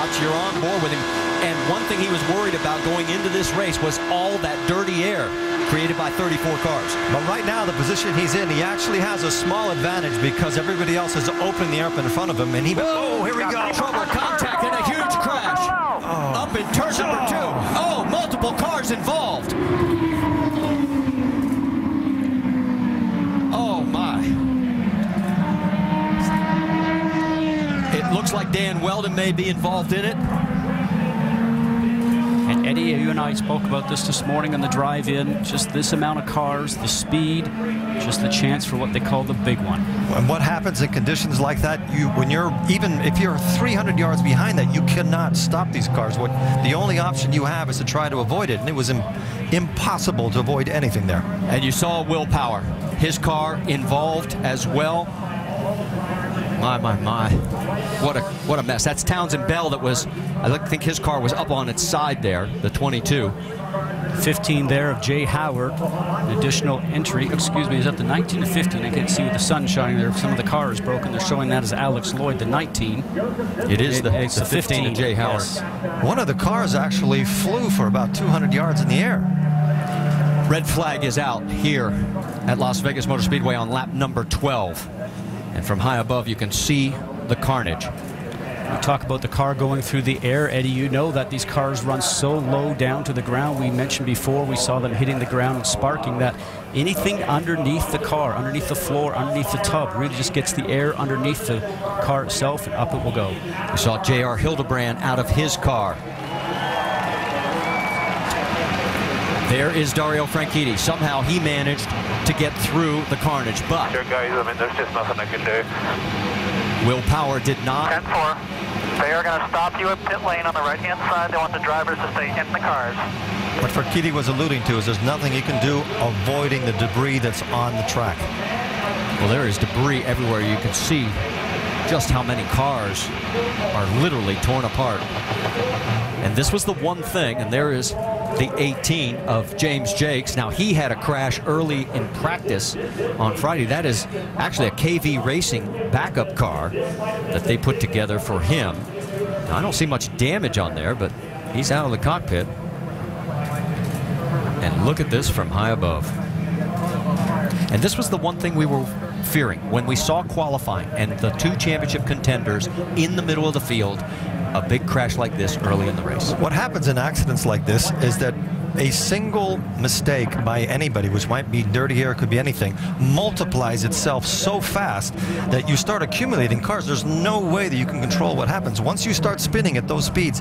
spots, you're on board with him. And one thing he was worried about going into this race was all that dirty air created by 34 cars. But right now, the position he's in, he actually has a small advantage because everybody else is opening the air up in front of him. And he, oh, here we go. Trouble, contact, and a huge crash. Oh. Up in turn number 2. Oh, multiple cars involved. Oh, my. It looks like Dan Wheldon may be involved in it. And Eddie, you and I spoke about this morning on the drive-in. Just this amount of cars, the speed, just the chance for what they call the big one. And what happens in conditions like that, when you're, even if you're 300 yards behind that, you cannot stop these cars. The only option you have is to try to avoid it, and it was impossible to avoid anything there. And you saw Will Power, his car involved as well. My. What a mess. That's Townsend Bell that was, I think his car was up on its side there, the 22. 15 there of Jay Howard. An additional entry, excuse me, is up to 19 to 15. I can't see with the sun shining there. Some of the car is broken. They're showing that as Alex Lloyd, the 19. It's the 15 of Jay Howard. Yes. One of the cars actually flew for about 200 yards in the air. Red flag is out here at Las Vegas Motor Speedway on lap number 12. And from high above, you can see the carnage. We talk about the car going through the air. Eddie, you know that these cars run so low down to the ground. We mentioned before, we saw them hitting the ground and sparking, that anything underneath the car, underneath the floor, underneath the tub, really just gets the air underneath the car itself, and up it will go. We saw J.R. Hildebrand out of his car. There is Dario Franchitti. Somehow he managed to get through the carnage, but Sure, guys, I mean, there's just nothing I can do. Will Power did not. 10-4. They are going to stop you at pit lane on the right-hand side. They want the drivers to stay in the cars. What Franchitti was alluding to is there's nothing you can do avoiding the debris that's on the track. Well, there is debris everywhere. You can see just how many cars are literally torn apart. And this was the one thing, and there is the 18 of James Jakes. Now, he had a crash early in practice on Friday. That is actually a KV Racing backup car that they put together for him. Now, I don't see much damage on there, but he's out of the cockpit. And look at this from high above. And this was the one thing we were fearing when we saw qualifying and the two championship contenders in the middle of the field. A big crash like this early in the race. What happens in accidents like this is that a single mistake by anybody, which might be dirty air, could be anything, multiplies itself so fast that you start accumulating cars. There's no way that you can control what happens. Once you start spinning at those speeds,